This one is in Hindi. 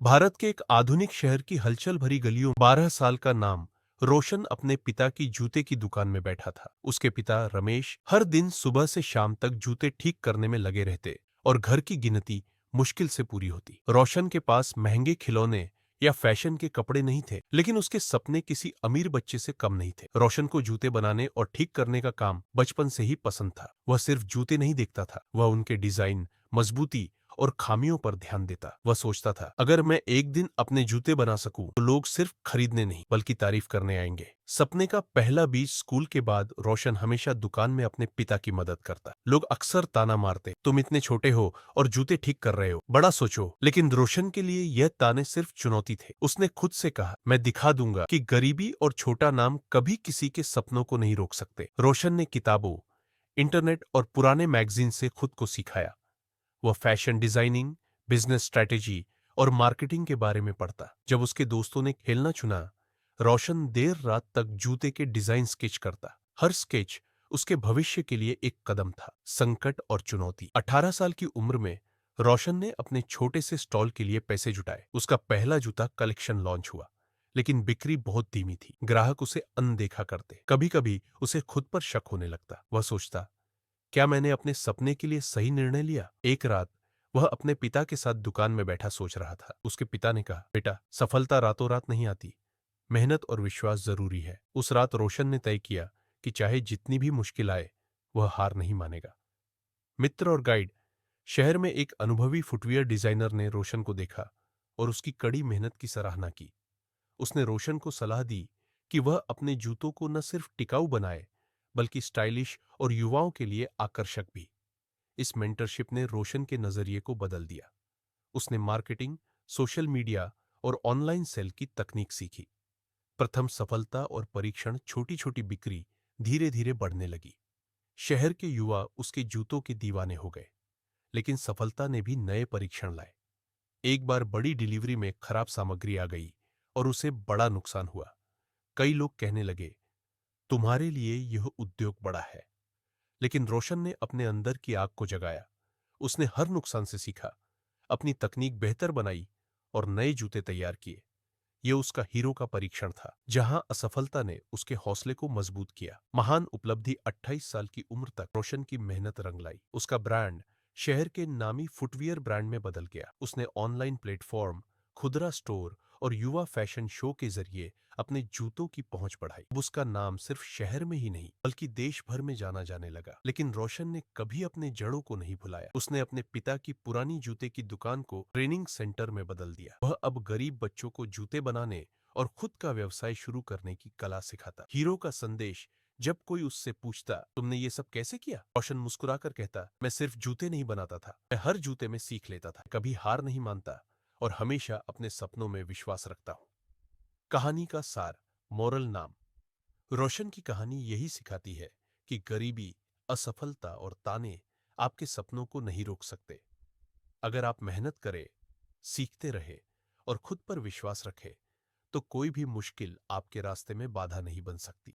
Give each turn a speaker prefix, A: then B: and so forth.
A: भारत के एक आधुनिक शहर की हलचल भरी गलियों 12 साल का नाम रोशन अपने पिता की जूते की दुकान में बैठा था। उसके पिता रमेश हर दिन सुबह से शाम तक जूते ठीक करने में लगे रहते और घर की गिनती मुश्किल से पूरी होती। रोशन के पास महंगे खिलौने या फैशन के कपड़े नहीं थे, लेकिन उसके सपने किसी अमीर बच्चे से कम नहीं थे। रोशन को जूते बनाने और ठीक करने का काम बचपन से ही पसंद था। वह सिर्फ जूते नहीं देखता था, वह उनके डिजाइन, मजबूती और खामियों पर ध्यान देता। वह सोचता था, अगर मैं एक दिन अपने जूते बना सकूं तो लोग सिर्फ खरीदने नहीं बल्कि तारीफ करने आएंगे। सपने का पहला बीज स्कूल के बाद रोशन हमेशा दुकान में अपने पिता की मदद करता। लोग अक्सर ताना मारते, तुम इतने छोटे हो और जूते ठीक कर रहे हो, बड़ा सोचो। लेकिन रोशन के लिए यह ताने सिर्फ चुनौती थे। उसने खुद से कहा, मैं दिखा दूंगा कि गरीबी और छोटा नाम कभी किसी के सपनों को नहीं रोक सकते। रोशन ने किताबों, इंटरनेट और पुराने मैगजीन से खुद को सिखाया। वह फैशन डिजाइनिंग, बिजनेस स्ट्रैटेजी और मार्केटिंग के बारे में पढ़ता। जब उसके दोस्तों ने खेलना चुना, रोशन देर रात तक जूते के डिजाइन स्केच करता। हर स्केच उसके भविष्य के लिए एक कदम था। संकट और चुनौती। 18 साल की उम्र में रोशन ने अपने छोटे से स्टॉल के लिए पैसे जुटाए। उसका पहला जूता कलेक्शन लॉन्च हुआ, लेकिन बिक्री बहुत धीमी थी। ग्राहक उसे अनदेखा करते। कभी कभी उसे खुद पर शक होने लगता। वह सोचता, क्या मैंने अपने सपने के लिए सही निर्णय लिया? एक रात वह अपने पिता के साथ दुकान में बैठा सोच रहा था। उसके पिता ने कहा, बेटा, सफलता रातों रात नहीं आती, मेहनत और विश्वास जरूरी है। उस रात रोशन ने तय किया कि चाहे जितनी भी मुश्किल आए, वह हार नहीं मानेगा। मित्र और गाइड, शहर में एक अनुभवी फुटवियर डिजाइनर ने रोशन को देखा और उसकी कड़ी मेहनत की सराहना की। उसने रोशन को सलाह दी कि वह अपने जूतों को न सिर्फ टिकाऊ बनाए, बल्कि स्टाइलिश और युवाओं के लिए आकर्षक भी। इस मेंटरशिप ने रोशन के नजरिए को बदल दिया। उसने मार्केटिंग, सोशल मीडिया और ऑनलाइन सेल की तकनीक सीखी। प्रथम सफलता और परीक्षण, छोटी छोटी बिक्री धीरे धीरे बढ़ने लगी। शहर के युवा उसके जूतों के दीवाने हो गए। लेकिन सफलता ने भी नए परीक्षण लाए। एक बार बड़ी डिलीवरी में खराब सामग्री आ गई और उसे बड़ा नुकसान हुआ। कई लोग कहने लगे, तुम्हारे लिए यह उद्योग बड़ा है। लेकिन रोशन ने अपने अंदर की आग को जगाया। उसने हर नुकसान से सीखा, अपनी तकनीक बेहतर बनाई और नए जूते तैयार किए। यह उसका हीरो का परीक्षण था, जहां असफलता ने उसके हौसले को मजबूत किया। महान उपलब्धि। 28 साल की उम्र तक रोशन की मेहनत रंग लाई। उसका ब्रांड शहर के नामी फुटवियर ब्रांड में बदल गया। उसने ऑनलाइन प्लेटफॉर्म, खुदरा स्टोर और युवा फैशन शो के जरिए अपने जूतों की पहुंच बढ़ाई। अब उसका नाम सिर्फ शहर में ही नहीं बल्कि देश भर में जाना जाने लगा। लेकिन रोशन ने कभी अपने जड़ों को नहीं भुलाया। उसने अपने पिता की पुरानी जूते की दुकान को ट्रेनिंग सेंटर में बदल दिया। वह अब गरीब बच्चों को जूते बनाने और खुद का व्यवसाय शुरू करने की कला सिखाता। हीरो का संदेश। जब कोई उससे पूछता, तुमने ये सब कैसे किया, रोशन मुस्कुराकर कहता, मैं सिर्फ जूते नहीं बनाता था, मैं हर जूते में सीख लेता था, कभी हार नहीं मानता और हमेशा अपने सपनों में विश्वास रखता हूं। कहानी का सार, मोरल नाम। रोशन की कहानी यही सिखाती है कि गरीबी, असफलता और ताने आपके सपनों को नहीं रोक सकते। अगर आप मेहनत करें, सीखते रहे और खुद पर विश्वास रखें, तो कोई भी मुश्किल आपके रास्ते में बाधा नहीं बन सकती।